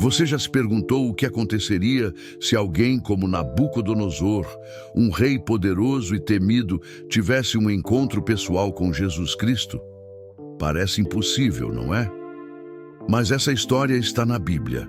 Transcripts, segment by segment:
Você já se perguntou o que aconteceria se alguém como Nabucodonosor, um rei poderoso e temido, tivesse um encontro pessoal com Jesus Cristo? Parece impossível, não é? Mas essa história está na Bíblia.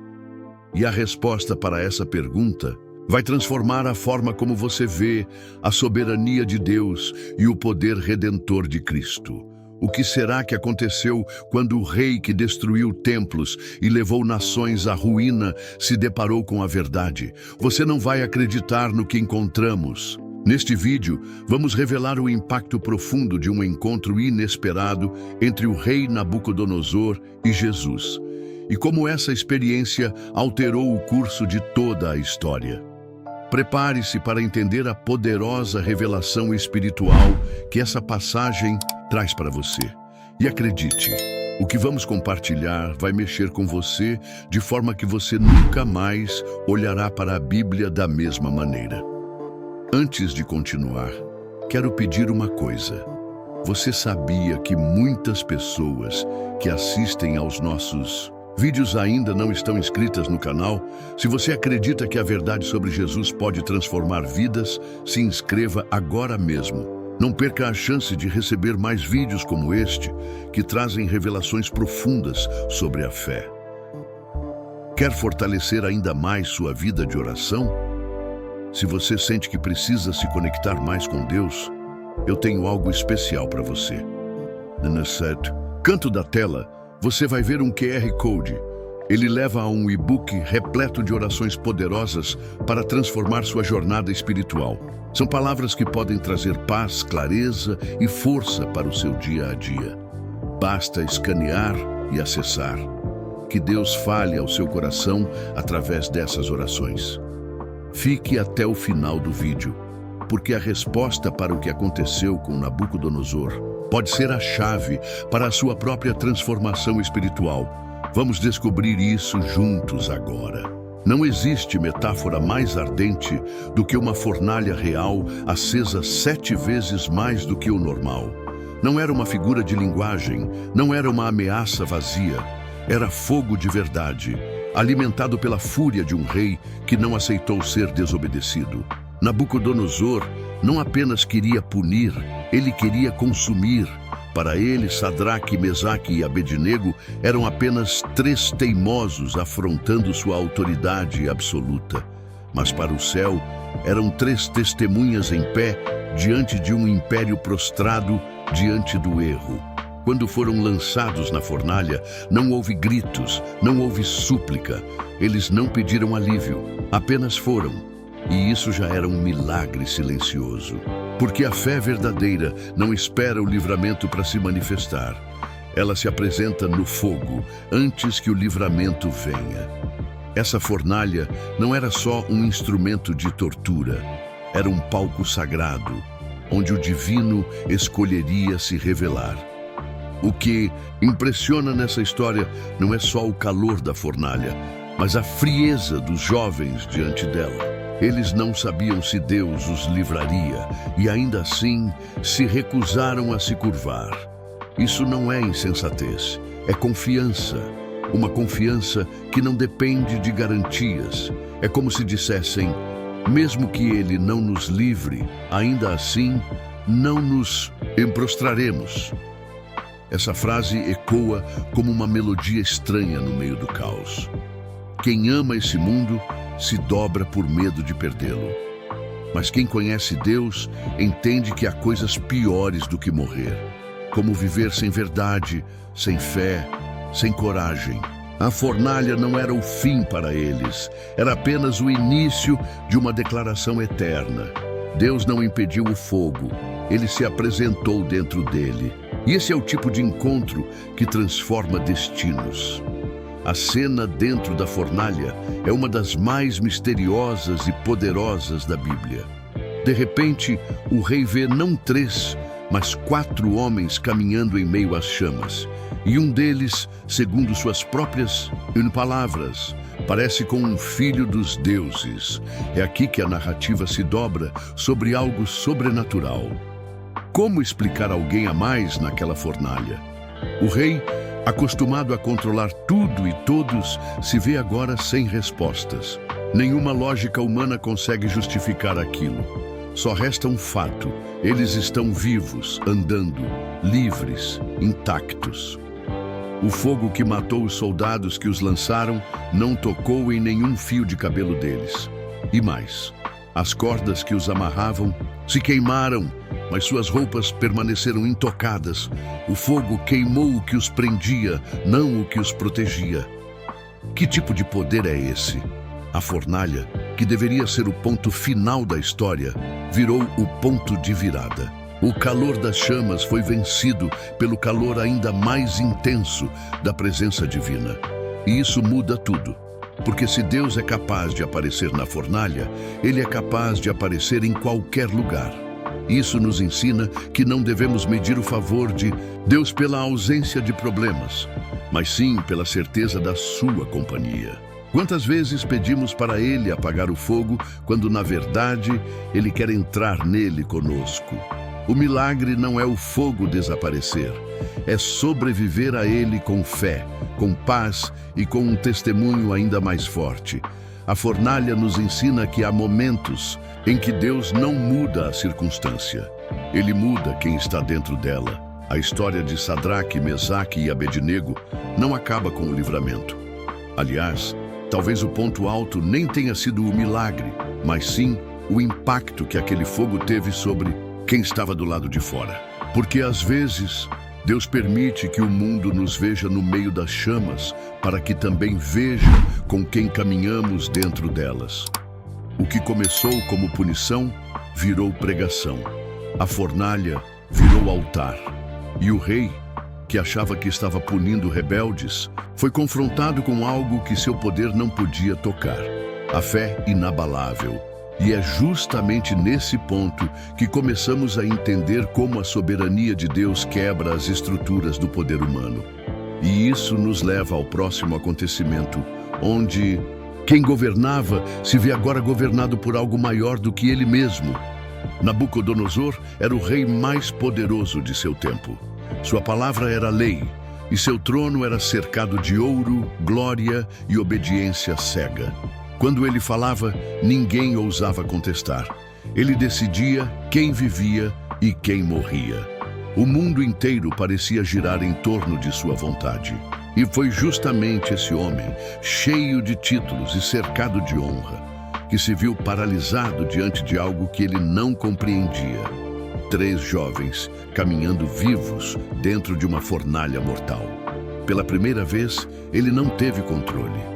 E a resposta para essa pergunta vai transformar a forma como você vê a soberania de Deus e o poder redentor de Cristo. O que será que aconteceu quando o rei que destruiu templos e levou nações à ruína se deparou com a verdade? Você não vai acreditar no que encontramos. Neste vídeo, vamos revelar o impacto profundo de um encontro inesperado entre o rei Nabucodonosor e Jesus, e como essa experiência alterou o curso de toda a história. Prepare-se para entender a poderosa revelação espiritual que essa passagem traz para você. E acredite, o que vamos compartilhar vai mexer com você de forma que você nunca mais olhará para a Bíblia da mesma maneira. Antes de continuar, quero pedir uma coisa. Você sabia que muitas pessoas que assistem aos nossos vídeos ainda não estão inscritas no canal? Se você acredita que a verdade sobre Jesus pode transformar vidas, se inscreva agora mesmo. Não perca a chance de receber mais vídeos como este, que trazem revelações profundas sobre a fé. Quer fortalecer ainda mais sua vida de oração? Se você sente que precisa se conectar mais com Deus, eu tenho algo especial para você. No canto da tela, você vai ver um QR Code. Ele leva a um e-book repleto de orações poderosas para transformar sua jornada espiritual. São palavras que podem trazer paz, clareza e força para o seu dia a dia. Basta escanear e acessar. Que Deus fale ao seu coração através dessas orações. Fique até o final do vídeo, porque a resposta para o que aconteceu com Nabucodonosor pode ser a chave para a sua própria transformação espiritual. Vamos descobrir isso juntos agora. Não existe metáfora mais ardente do que uma fornalha real acesa 7 vezes mais do que o normal. Não era uma figura de linguagem, não era uma ameaça vazia. Era fogo de verdade, alimentado pela fúria de um rei que não aceitou ser desobedecido. Nabucodonosor não apenas queria punir, ele queria consumir. Para ele, Sadraque, Mesaque e Abednego eram apenas 3 teimosos afrontando sua autoridade absoluta. Mas para o céu, eram 3 testemunhas em pé diante de um império prostrado diante do erro. Quando foram lançados na fornalha, não houve gritos, não houve súplica. Eles não pediram alívio, apenas foram. E isso já era um milagre silencioso. Porque a fé verdadeira não espera o livramento para se manifestar. Ela se apresenta no fogo antes que o livramento venha. Essa fornalha não era só um instrumento de tortura. Era um palco sagrado, onde o divino escolheria se revelar. O que impressiona nessa história não é só o calor da fornalha, mas a frieza dos jovens diante dela. Eles não sabiam se Deus os livraria e ainda assim se recusaram a se curvar. Isso não é insensatez, é confiança. Uma confiança que não depende de garantias. É como se dissessem, mesmo que Ele não nos livre, ainda assim não nos prostraremos. Essa frase ecoa como uma melodia estranha no meio do caos. Quem ama esse mundo se dobra por medo de perdê-lo. Mas quem conhece Deus entende que há coisas piores do que morrer, como viver sem verdade, sem fé, sem coragem. A fornalha não era o fim para eles, era apenas o início de uma declaração eterna. Deus não impediu o fogo, ele se apresentou dentro dele. E esse é o tipo de encontro que transforma destinos. A cena dentro da fornalha é uma das mais misteriosas e poderosas da Bíblia. De repente, o rei vê não 3, mas 4 homens caminhando em meio às chamas. E um deles, segundo suas próprias palavras, parece com um filho dos deuses. É aqui que a narrativa se dobra sobre algo sobrenatural. Como explicar alguém a mais naquela fornalha? O rei Acostumado a controlar tudo e todos, se vê agora sem respostas. Nenhuma lógica humana consegue justificar aquilo. Só resta um fato: eles estão vivos, andando, livres, intactos. O fogo que matou os soldados que os lançaram não tocou em nenhum fio de cabelo deles. E mais, as cordas que os amarravam se queimaram, mas suas roupas permaneceram intocadas. O fogo queimou o que os prendia, não o que os protegia. Que tipo de poder é esse? A fornalha, que deveria ser o ponto final da história, virou o ponto de virada. O calor das chamas foi vencido pelo calor ainda mais intenso da presença divina. E isso muda tudo. Porque se Deus é capaz de aparecer na fornalha, Ele é capaz de aparecer em qualquer lugar. Isso nos ensina que não devemos medir o favor de Deus pela ausência de problemas, mas sim pela certeza da sua companhia. Quantas vezes pedimos para Ele apagar o fogo, quando na verdade Ele quer entrar nele conosco? O milagre não é o fogo desaparecer, é sobreviver a ele com fé, com paz e com um testemunho ainda mais forte. A fornalha nos ensina que há momentos em que Deus não muda a circunstância. Ele muda quem está dentro dela. A história de Sadraque, Mesaque e Abednego não acaba com o livramento. Aliás, talvez o ponto alto nem tenha sido o milagre, mas sim o impacto que aquele fogo teve sobre quem estava do lado de fora. Porque às vezes Deus permite que o mundo nos veja no meio das chamas, para que também veja com quem caminhamos dentro delas. O que começou como punição virou pregação. A fornalha virou altar. E o rei, que achava que estava punindo rebeldes, foi confrontado com algo que seu poder não podia tocar: a fé inabalável. E é justamente nesse ponto que começamos a entender como a soberania de Deus quebra as estruturas do poder humano. E isso nos leva ao próximo acontecimento, onde quem governava se vê agora governado por algo maior do que ele mesmo. Nabucodonosor era o rei mais poderoso de seu tempo. Sua palavra era lei, e seu trono era cercado de ouro, glória e obediência cega. Quando ele falava, ninguém ousava contestar. Ele decidia quem vivia e quem morria. O mundo inteiro parecia girar em torno de sua vontade. E foi justamente esse homem, cheio de títulos e cercado de honra, que se viu paralisado diante de algo que ele não compreendia. 3 jovens caminhando vivos dentro de uma fornalha mortal. Pela primeira vez, ele não teve controle.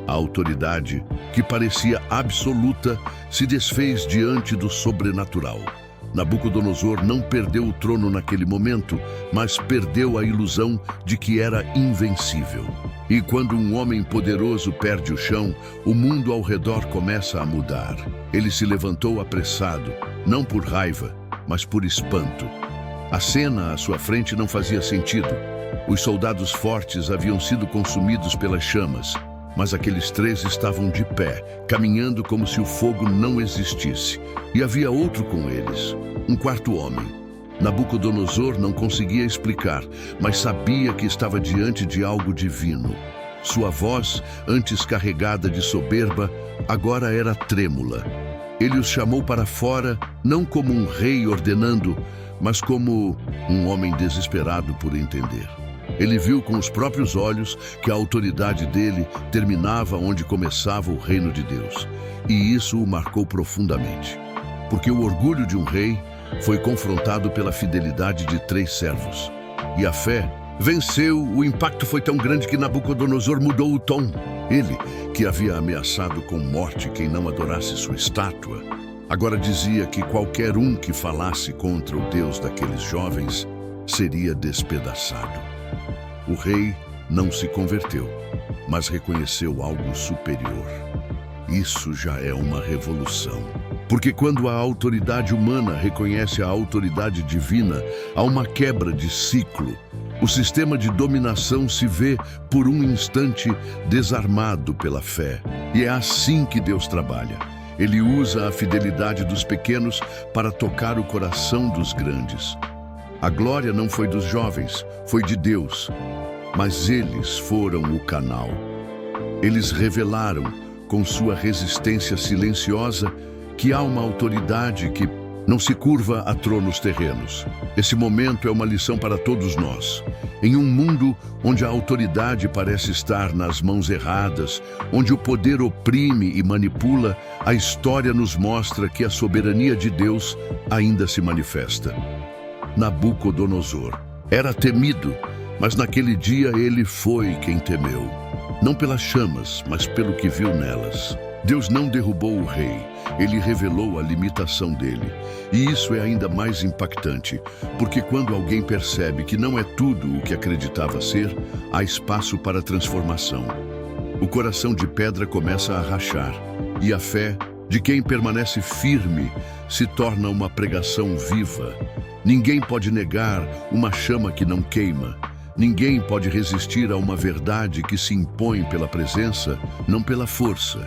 A autoridade, que parecia absoluta, se desfez diante do sobrenatural. Nabucodonosor não perdeu o trono naquele momento, mas perdeu a ilusão de que era invencível. E quando um homem poderoso perde o chão, o mundo ao redor começa a mudar. Ele se levantou apressado, não por raiva, mas por espanto. A cena à sua frente não fazia sentido. Os soldados fortes haviam sido consumidos pelas chamas, mas aqueles 3 estavam de pé, caminhando como se o fogo não existisse. E havia outro com eles, um 4º homem. Nabucodonosor não conseguia explicar, mas sabia que estava diante de algo divino. Sua voz, antes carregada de soberba, agora era trêmula. Ele os chamou para fora, não como um rei ordenando, mas como um homem desesperado por entender. Ele viu com os próprios olhos que a autoridade dele terminava onde começava o reino de Deus. E isso o marcou profundamente. Porque o orgulho de um rei foi confrontado pela fidelidade de 3 servos. E a fé venceu. O impacto foi tão grande que Nabucodonosor mudou o tom. Ele, que havia ameaçado com morte quem não adorasse sua estátua, agora dizia que qualquer um que falasse contra o Deus daqueles jovens seria despedaçado. O rei não se converteu, mas reconheceu algo superior. Isso já é uma revolução. Porque quando a autoridade humana reconhece a autoridade divina, há uma quebra de ciclo. O sistema de dominação se vê, por um instante, desarmado pela fé. E é assim que Deus trabalha. Ele usa a fidelidade dos pequenos para tocar o coração dos grandes. A glória não foi dos jovens, foi de Deus. mas eles foram o canal. Eles revelaram, com sua resistência silenciosa, que há uma autoridade que não se curva a tronos terrenos. Esse momento é uma lição para todos nós. Em um mundo onde a autoridade parece estar nas mãos erradas, onde o poder oprime e manipula, a história nos mostra que a soberania de Deus ainda se manifesta. Nabucodonosor era temido, mas naquele dia ele foi quem temeu. Não pelas chamas, mas pelo que viu nelas. Deus não derrubou o rei, ele revelou a limitação dele. E isso é ainda mais impactante, porque quando alguém percebe que não é tudo o que acreditava ser, há espaço para transformação. O coração de pedra começa a rachar, e a fé de quem permanece firme se torna uma pregação viva. Ninguém pode negar uma chama que não queima. Ninguém pode resistir a uma verdade que se impõe pela presença, não pela força.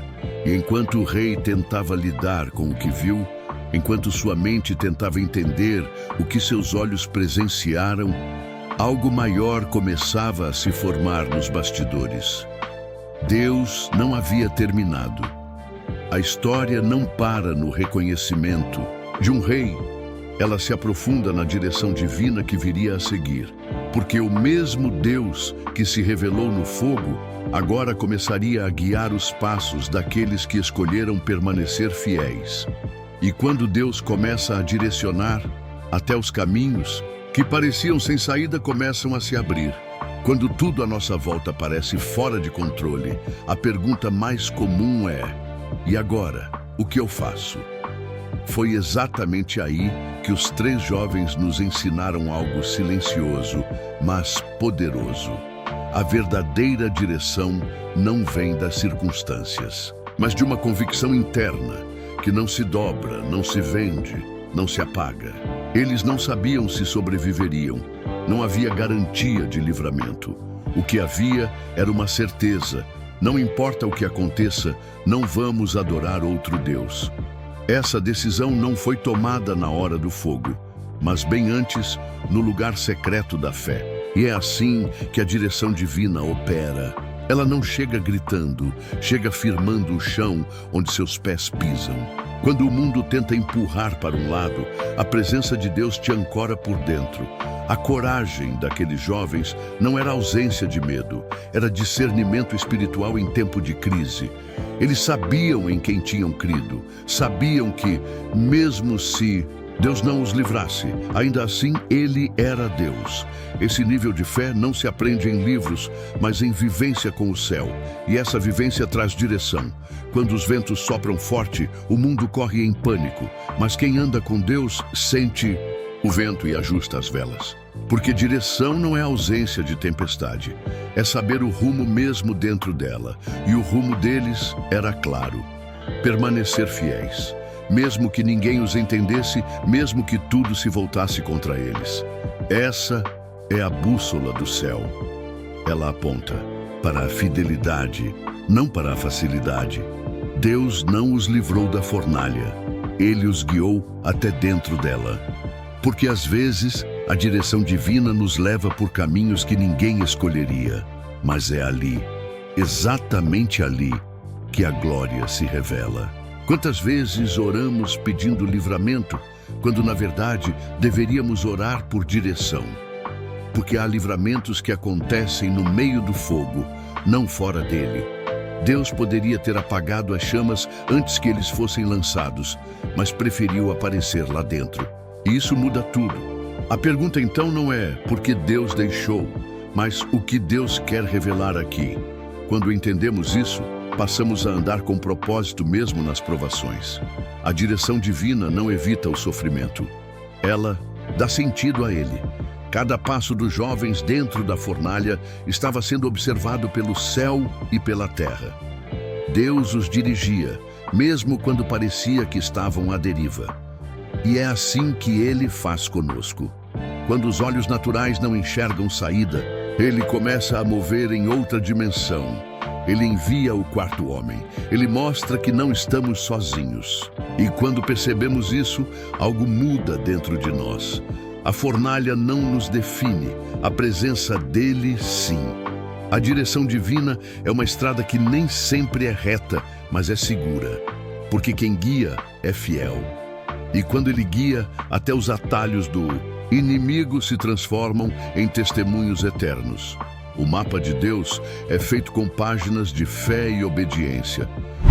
E enquanto o rei tentava lidar com o que viu, enquanto sua mente tentava entender o que seus olhos presenciaram, algo maior começava a se formar nos bastidores. Deus não havia terminado. A história não para no reconhecimento de um rei. Ela se aprofunda na direção divina que viria a seguir, porque o mesmo Deus que se revelou no fogo agora começaria a guiar os passos daqueles que escolheram permanecer fiéis. E quando Deus começa a direcionar, até os caminhos que pareciam sem saída começam a se abrir. Quando tudo à nossa volta parece fora de controle, a pergunta mais comum é: e agora, o que eu faço? Foi exatamente aí que os 3 jovens nos ensinaram algo silencioso, mas poderoso. A verdadeira direção não vem das circunstâncias, mas de uma convicção interna, que não se dobra, não se vende, não se apaga. Eles não sabiam se sobreviveriam, não havia garantia de livramento. O que havia era uma certeza: não importa o que aconteça, não vamos adorar outro Deus. Essa decisão não foi tomada na hora do fogo, mas bem antes, no lugar secreto da fé. E é assim que a direção divina opera. Ela não chega gritando, chega firmando o chão onde seus pés pisam. Quando o mundo tenta empurrar para um lado, a presença de Deus te ancora por dentro. A coragem daqueles jovens não era ausência de medo, era discernimento espiritual em tempo de crise. Eles sabiam em quem tinham crido, sabiam que, mesmo se Deus não os livrasse, ainda assim Ele era Deus. Esse nível de fé não se aprende em livros, mas em vivência com o céu. E essa vivência traz direção. Quando os ventos sopram forte, o mundo corre em pânico, mas quem anda com Deus sente o vento e ajusta as velas. Porque direção não é ausência de tempestade, é saber o rumo mesmo dentro dela. E o rumo deles era claro: permanecer fiéis. Mesmo que ninguém os entendesse, mesmo que tudo se voltasse contra eles. Essa é a bússola do céu. Ela aponta para a fidelidade, não para a facilidade. Deus não os livrou da fornalha. Ele os guiou até dentro dela. Porque às vezes a direção divina nos leva por caminhos que ninguém escolheria. Mas é ali, exatamente ali, que a glória se revela. Quantas vezes oramos pedindo livramento, quando na verdade deveríamos orar por direção? Porque há livramentos que acontecem no meio do fogo, não fora dele. Deus poderia ter apagado as chamas antes que eles fossem lançados, mas preferiu aparecer lá dentro. E isso muda tudo. A pergunta então não é por que Deus deixou, mas o que Deus quer revelar aqui. Quando entendemos isso, passamos a andar com propósito mesmo nas provações. A direção divina não evita o sofrimento. Ela dá sentido a ele. Cada passo dos jovens dentro da fornalha estava sendo observado pelo céu e pela terra. Deus os dirigia, mesmo quando parecia que estavam à deriva. E é assim que Ele faz conosco. Quando os olhos naturais não enxergam saída, Ele começa a mover em outra dimensão. Ele envia o quarto homem. Ele mostra que não estamos sozinhos. E quando percebemos isso, algo muda dentro de nós. A fornalha não nos define, a presença dele sim. A direção divina é uma estrada que nem sempre é reta, mas é segura, porque quem guia é fiel. E quando ele guia, até os atalhos do inimigo se transformam em testemunhos eternos. O mapa de Deus é feito com páginas de fé e obediência,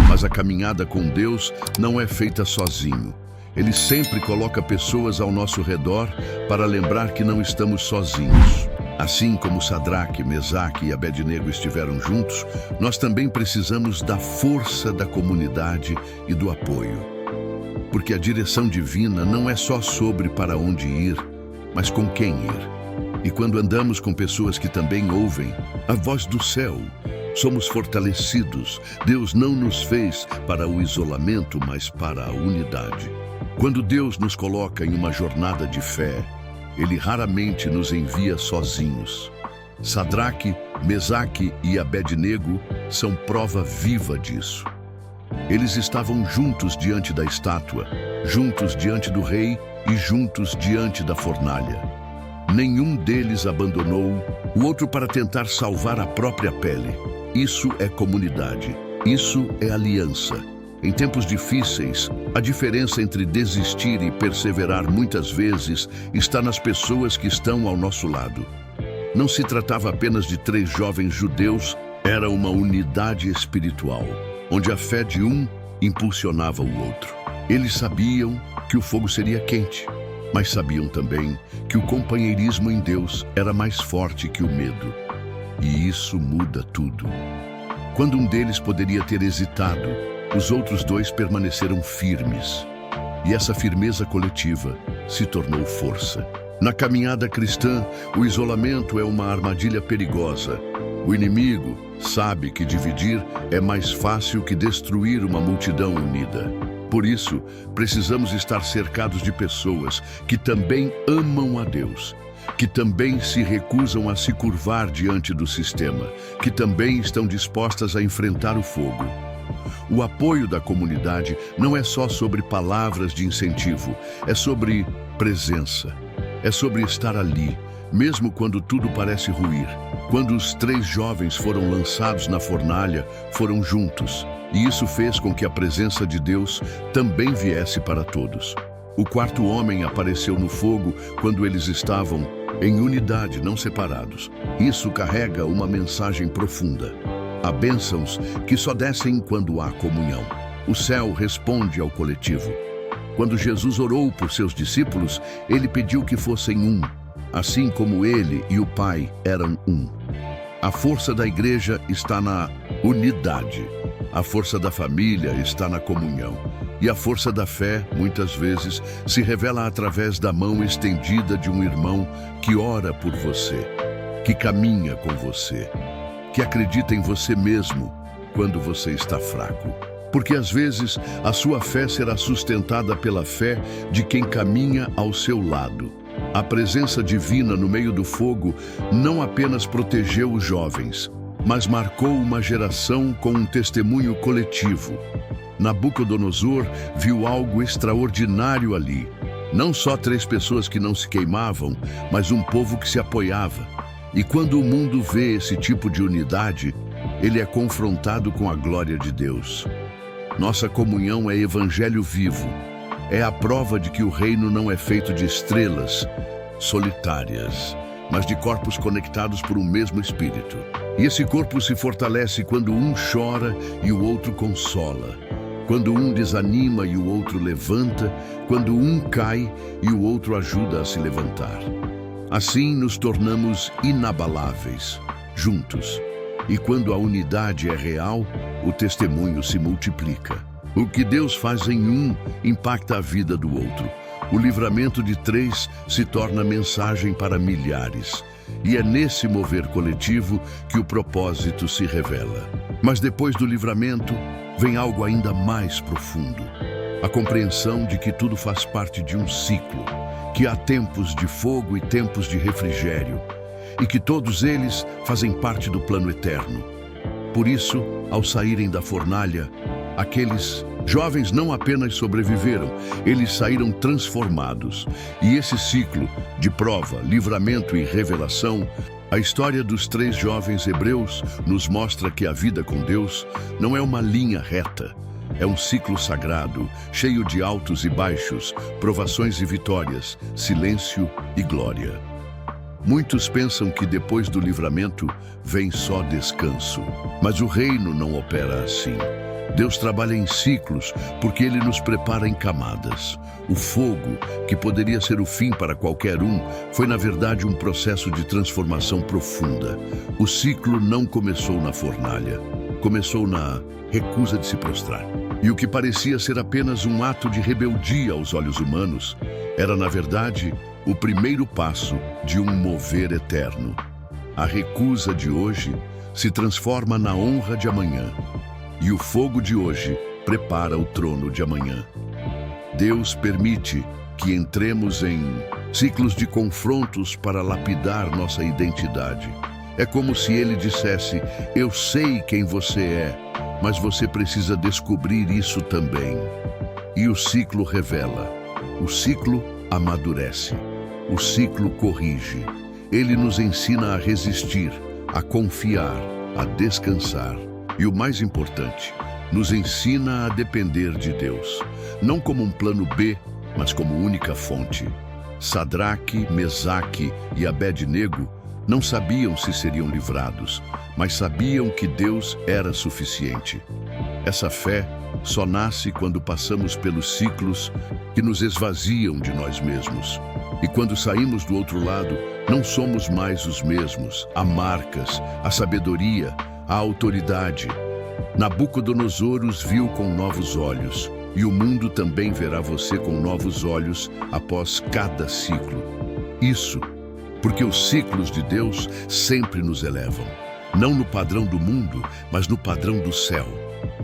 mas a caminhada com Deus não é feita sozinho. Ele sempre coloca pessoas ao nosso redor para lembrar que não estamos sozinhos. Assim como Sadraque, Mesaque e Abednego estiveram juntos, nós também precisamos da força da comunidade e do apoio. Porque a direção divina não é só sobre para onde ir, mas com quem ir. E quando andamos com pessoas que também ouvem a voz do céu, somos fortalecidos. Deus não nos fez para o isolamento, mas para a unidade. Quando Deus nos coloca em uma jornada de fé, Ele raramente nos envia sozinhos. Sadraque, Mesaque e Abednego são prova viva disso. Eles estavam juntos diante da estátua, juntos diante do rei e juntos diante da fornalha. Nenhum deles abandonou o outro para tentar salvar a própria pele. Isso é comunidade. Isso é aliança. Em tempos difíceis, a diferença entre desistir e perseverar muitas vezes está nas pessoas que estão ao nosso lado. Não se tratava apenas de 3 jovens judeus, era uma unidade espiritual, onde a fé de um impulsionava o outro. Eles sabiam que o fogo seria quente, mas sabiam também que o companheirismo em Deus era mais forte que o medo. E isso muda tudo. Quando um deles poderia ter hesitado, os outros 2 permaneceram firmes. E essa firmeza coletiva se tornou força. Na caminhada cristã, o isolamento é uma armadilha perigosa. O inimigo sabe que dividir é mais fácil que destruir uma multidão unida. Por isso, precisamos estar cercados de pessoas que também amam a Deus, que também se recusam a se curvar diante do sistema, que também estão dispostas a enfrentar o fogo. O apoio da comunidade não é só sobre palavras de incentivo, é sobre presença, é sobre estar ali, mesmo quando tudo parece ruir. Quando os 3 jovens foram lançados na fornalha, foram juntos, e isso fez com que a presença de Deus também viesse para todos. O 4º homem apareceu no fogo quando eles estavam em unidade, não separados. Isso carrega uma mensagem profunda. Há bênçãos que só descem quando há comunhão. O céu responde ao coletivo. Quando Jesus orou por seus discípulos, ele pediu que fossem um, assim como ele e o Pai eram um. A força da igreja está na unidade. A força da família está na comunhão. E a força da fé, muitas vezes, se revela através da mão estendida de um irmão que ora por você, que caminha com você, que acredita em você mesmo quando você está fraco. Porque às vezes a sua fé será sustentada pela fé de quem caminha ao seu lado. A presença divina no meio do fogo não apenas protegeu os jovens, mas marcou uma geração com um testemunho coletivo. Nabucodonosor viu algo extraordinário ali. Não só 3 pessoas que não se queimavam, mas um povo que se apoiava. E quando o mundo vê esse tipo de unidade, ele é confrontado com a glória de Deus. Nossa comunhão é evangelho vivo. É a prova de que o reino não é feito de estrelas solitárias, mas de corpos conectados por um mesmo Espírito. E esse corpo se fortalece quando um chora e o outro consola, quando um desanima e o outro levanta, quando um cai e o outro ajuda a se levantar. Assim nos tornamos inabaláveis, juntos. E quando a unidade é real, o testemunho se multiplica. O que Deus faz em um impacta a vida do outro. O livramento de 3 se torna mensagem para milhares. E é nesse mover coletivo que o propósito se revela. Mas depois do livramento, vem algo ainda mais profundo. A compreensão de que tudo faz parte de um ciclo, que há tempos de fogo e tempos de refrigério, e que todos eles fazem parte do plano eterno. Por isso, ao saírem da fornalha, aqueles Jovens não apenas sobreviveram, eles saíram transformados. E esse ciclo de prova, livramento e revelação, a história dos 3 jovens hebreus nos mostra que a vida com Deus não é uma linha reta. É um ciclo sagrado, cheio de altos e baixos, provações e vitórias, silêncio e glória. Muitos pensam que depois do livramento vem só descanso, mas o reino não opera assim. Deus trabalha em ciclos porque Ele nos prepara em camadas. O fogo, que poderia ser o fim para qualquer um, foi na verdade um processo de transformação profunda. O ciclo não começou na fornalha, começou na recusa de se prostrar. E o que parecia ser apenas um ato de rebeldia aos olhos humanos, era na verdade o primeiro passo de um mover eterno. A recusa de hoje se transforma na honra de amanhã. E o fogo de hoje prepara o trono de amanhã. Deus permite que entremos em ciclos de confrontos para lapidar nossa identidade. É como se Ele dissesse: eu sei quem você é, mas você precisa descobrir isso também. E o ciclo revela, o ciclo amadurece, o ciclo corrige. Ele nos ensina a resistir, a confiar, a descansar. E o mais importante, nos ensina a depender de Deus, não como um plano B, mas como única fonte. Sadraque, Mesaque e Abed-nego não sabiam se seriam livrados, mas sabiam que Deus era suficiente. Essa fé só nasce quando passamos pelos ciclos que nos esvaziam de nós mesmos. E quando saímos do outro lado, não somos mais os mesmos. Há marcas, a sabedoria, a autoridade. Nabucodonosor os viu com novos olhos, e o mundo também verá você com novos olhos após cada ciclo. Isso porque os ciclos de Deus sempre nos elevam, não no padrão do mundo, mas no padrão do céu.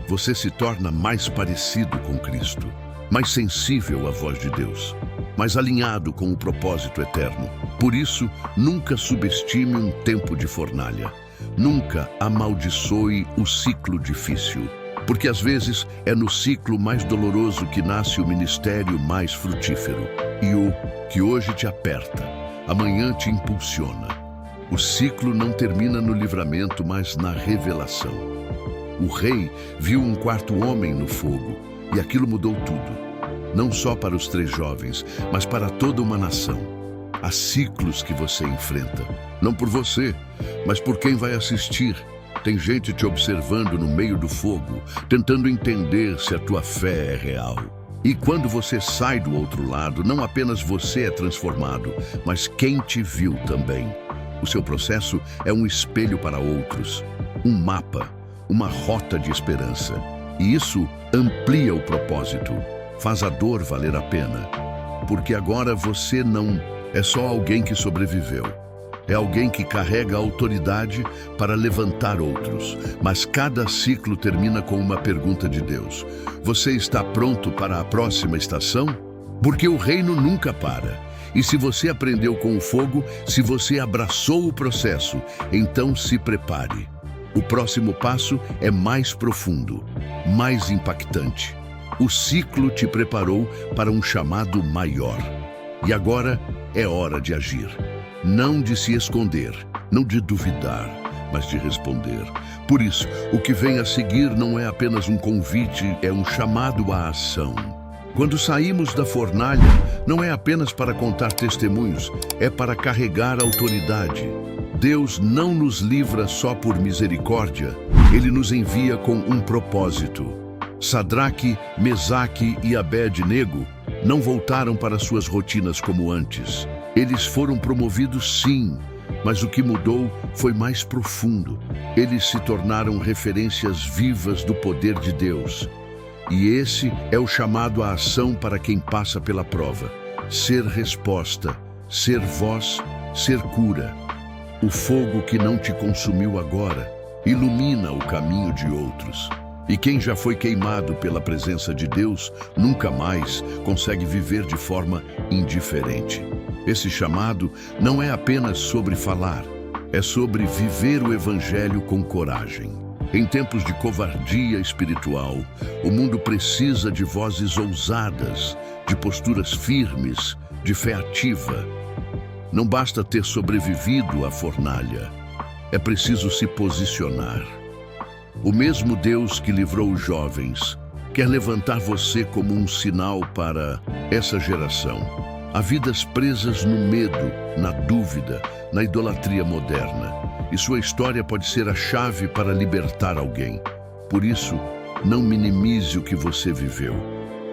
Você se torna mais parecido com Cristo, mais sensível à voz de Deus, mais alinhado com o propósito eterno. Por isso, nunca subestime um tempo de fornalha. Nunca amaldiçoe o ciclo difícil, porque às vezes é no ciclo mais doloroso que nasce o ministério mais frutífero. E o que hoje te aperta, amanhã te impulsiona. O ciclo não termina no livramento, mas na revelação. O rei viu um 4º homem no fogo, e aquilo mudou tudo. Não só para os 3 jovens, mas para toda uma nação. Há ciclos que você enfrenta, não por você, mas por quem vai assistir. Tem gente te observando no meio do fogo, tentando entender se a tua fé é real. E quando você sai do outro lado, não apenas você é transformado, mas quem te viu também. O seu processo é um espelho para outros, um mapa, uma rota de esperança. E isso amplia o propósito, faz a dor valer a pena. Porque agora você não é só alguém que sobreviveu. É alguém que carrega a autoridade para levantar outros. Mas cada ciclo termina com uma pergunta de Deus. Você está pronto para a próxima estação? Porque o reino nunca para. E se você aprendeu com o fogo, se você abraçou o processo, então se prepare. O próximo passo é mais profundo, mais impactante. O ciclo te preparou para um chamado maior. E agora é hora de agir. Não de se esconder, não de duvidar, mas de responder. Por isso, o que vem a seguir não é apenas um convite, é um chamado à ação. Quando saímos da fornalha, não é apenas para contar testemunhos, é para carregar autoridade. Deus não nos livra só por misericórdia, Ele nos envia com um propósito. Sadraque, Mesaque e Abed-nego não voltaram para suas rotinas como antes. Eles foram promovidos, sim, mas o que mudou foi mais profundo. Eles se tornaram referências vivas do poder de Deus. E esse é o chamado à ação para quem passa pela prova. Ser resposta, ser voz, ser cura. O fogo que não te consumiu agora ilumina o caminho de outros. E quem já foi queimado pela presença de Deus nunca mais consegue viver de forma indiferente. Esse chamado não é apenas sobre falar, é sobre viver o Evangelho com coragem. Em tempos de covardia espiritual, o mundo precisa de vozes ousadas, de posturas firmes, de fé ativa. Não basta ter sobrevivido à fornalha, é preciso se posicionar. O mesmo Deus que livrou os jovens quer levantar você como um sinal para essa geração. Há vidas presas no medo, na dúvida, na idolatria moderna. E sua história pode ser a chave para libertar alguém. Por isso, não minimize o que você viveu.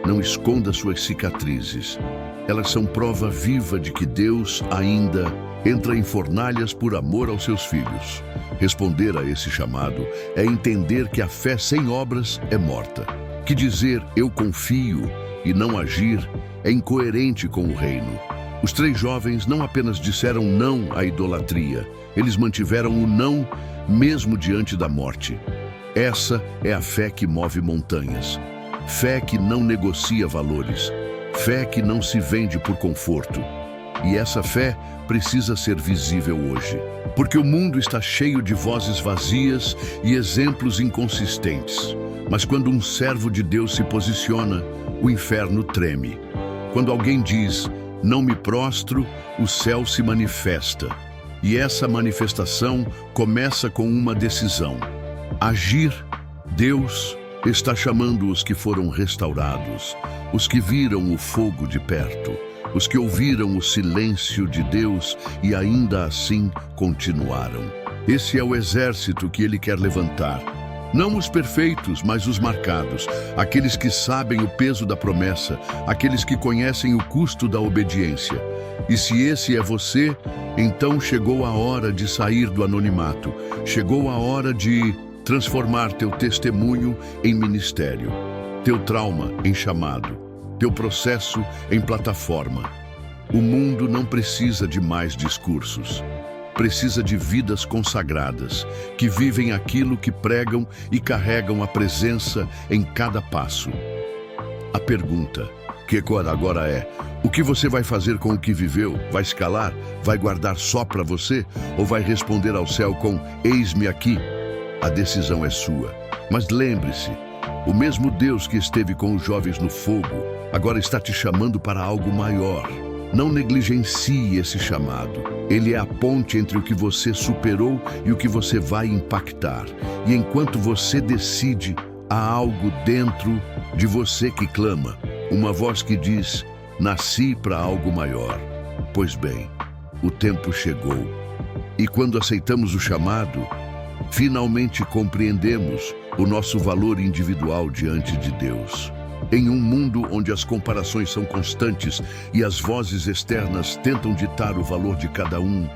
Não esconda suas cicatrizes. Elas são prova viva de que Deus ainda entra em fornalhas por amor aos seus filhos. Responder a esse chamado é entender que a fé sem obras é morta. Que dizer "eu confio" e não agir é incoerente com o reino. Os 3 jovens não apenas disseram não à idolatria, eles mantiveram o não mesmo diante da morte. Essa é a fé que move montanhas. Fé que não negocia valores. Fé que não se vende por conforto. E essa fé precisa ser visível hoje, porque o mundo está cheio de vozes vazias e exemplos inconsistentes. Mas quando um servo de Deus se posiciona, o inferno treme. Quando alguém diz "não me prostro", o céu se manifesta. E essa manifestação começa com uma decisão: agir. Deus está chamando os que foram restaurados, os que viram o fogo de perto, os que ouviram o silêncio de Deus e ainda assim continuaram. Esse é o exército que Ele quer levantar. Não os perfeitos, mas os marcados, aqueles que sabem o peso da promessa, aqueles que conhecem o custo da obediência. E se esse é você, então chegou a hora de sair do anonimato, chegou a hora de transformar teu testemunho em ministério, teu trauma em chamado, teu processo em plataforma. O mundo não precisa de mais discursos. Precisa de vidas consagradas, que vivem aquilo que pregam e carregam a presença em cada passo. A pergunta que agora é: o que você vai fazer com o que viveu? Vai escalar? Vai guardar só para você? Ou vai responder ao céu com "eis-me aqui"? A decisão é sua. Mas lembre-se, o mesmo Deus que esteve com os jovens no fogo, agora está te chamando para algo maior. Não negligencie esse chamado. Ele é a ponte entre o que você superou e o que você vai impactar. E enquanto você decide, há algo dentro de você que clama. Uma voz que diz: "Nasci para algo maior". Pois bem, o tempo chegou. E quando aceitamos o chamado, finalmente compreendemos o nosso valor individual diante de Deus. Em um mundo onde as comparações são constantes e as vozes externas tentam ditar o valor de cada um,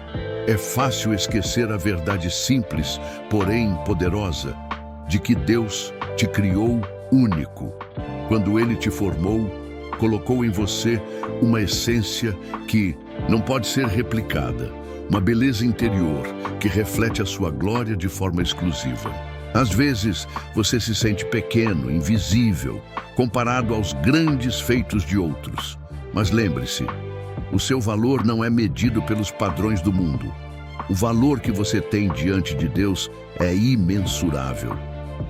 é fácil esquecer a verdade simples, porém poderosa, de que Deus te criou único. Quando Ele te formou, colocou em você uma essência que não pode ser replicada, uma beleza interior que reflete a sua glória de forma exclusiva. Às vezes, você se sente pequeno, invisível, comparado aos grandes feitos de outros. Mas lembre-se, o seu valor não é medido pelos padrões do mundo. O valor que você tem diante de Deus é imensurável.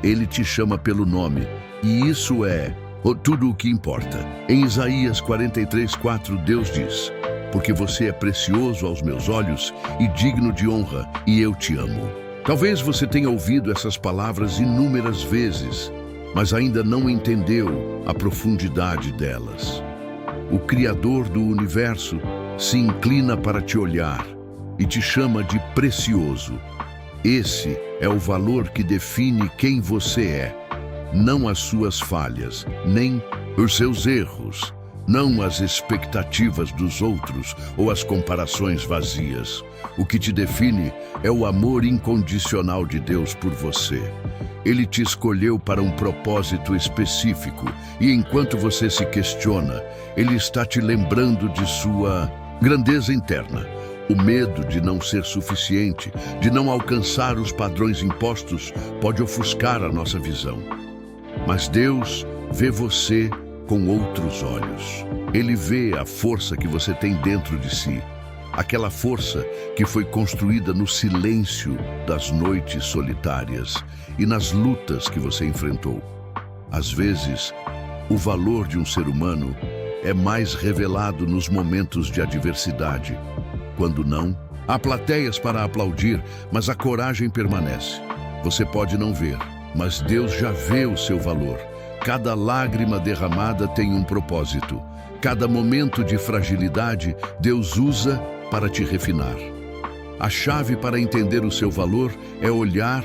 Ele te chama pelo nome, e isso é tudo o que importa. Em Isaías 43:4, Deus diz: "Porque você é precioso aos meus olhos e digno de honra, e eu te amo." Talvez você tenha ouvido essas palavras inúmeras vezes, mas ainda não entendeu a profundidade delas. O Criador do universo se inclina para te olhar e te chama de precioso. Esse é o valor que define quem você é, não as suas falhas, nem os seus erros, não as expectativas dos outros ou as comparações vazias. O que te define é o amor incondicional de Deus por você. Ele te escolheu para um propósito específico e enquanto você se questiona, Ele está te lembrando de sua grandeza interna. O medo de não ser suficiente, de não alcançar os padrões impostos, pode ofuscar a nossa visão. Mas Deus vê você com outros olhos. Ele vê a força que você tem dentro de si, aquela força que foi construída no silêncio das noites solitárias e nas lutas que você enfrentou. Às vezes, o valor de um ser humano é mais revelado nos momentos de adversidade. Quando não, há plateias para aplaudir, mas a coragem permanece. Você pode não ver, mas Deus já vê o seu valor. Cada lágrima derramada tem um propósito. Cada momento de fragilidade, Deus usa para te refinar. A chave para entender o seu valor é olhar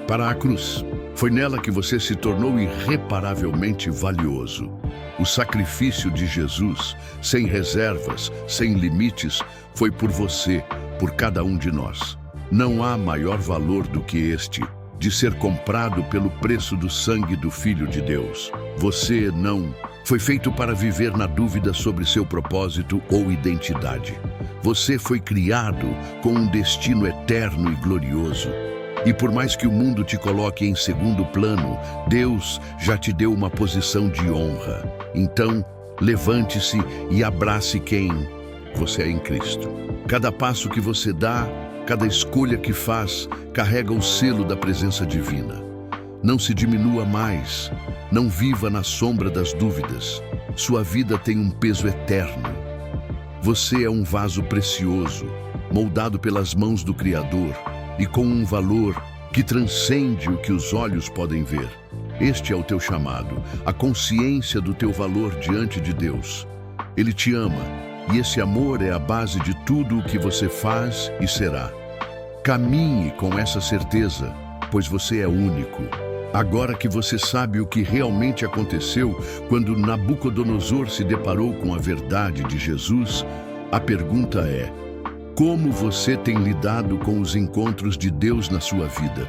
para a cruz. Foi nela que você se tornou irreparavelmente valioso. O sacrifício de Jesus, sem reservas, sem limites, foi por você, por cada um de nós. Não há maior valor do que este, de ser comprado pelo preço do sangue do Filho de Deus. Você não foi feito para viver na dúvida sobre seu propósito ou identidade. Você foi criado com um destino eterno e glorioso. E por mais que o mundo te coloque em segundo plano, Deus já te deu uma posição de honra. Então, levante-se e abrace quem você é em Cristo. Cada passo que você dá, cada escolha que faz, carrega o selo da presença divina. Não se diminua mais. Não viva na sombra das dúvidas. Sua vida tem um peso eterno. Você é um vaso precioso, moldado pelas mãos do Criador e com um valor que transcende o que os olhos podem ver. Este é o teu chamado, a consciência do teu valor diante de Deus. Ele te ama e esse amor é a base de tudo o que você faz e será. Caminhe com essa certeza, pois você é único. Agora que você sabe o que realmente aconteceu quando Nabucodonosor se deparou com a verdade de Jesus, a pergunta é: como você tem lidado com os encontros de Deus na sua vida?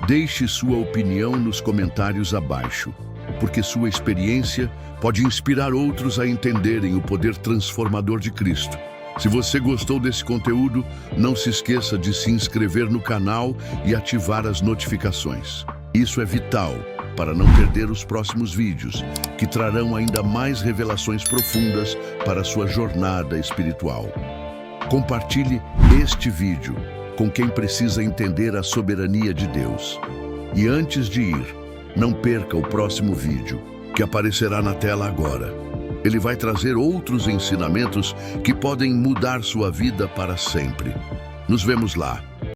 Deixe sua opinião nos comentários abaixo, porque sua experiência pode inspirar outros a entenderem o poder transformador de Cristo. Se você gostou desse conteúdo, não se esqueça de se inscrever no canal e ativar as notificações. Isso é vital para não perder os próximos vídeos, que trarão ainda mais revelações profundas para a sua jornada espiritual. Compartilhe este vídeo com quem precisa entender a soberania de Deus. E antes de ir, não perca o próximo vídeo, que aparecerá na tela agora. Ele vai trazer outros ensinamentos que podem mudar sua vida para sempre. Nos vemos lá.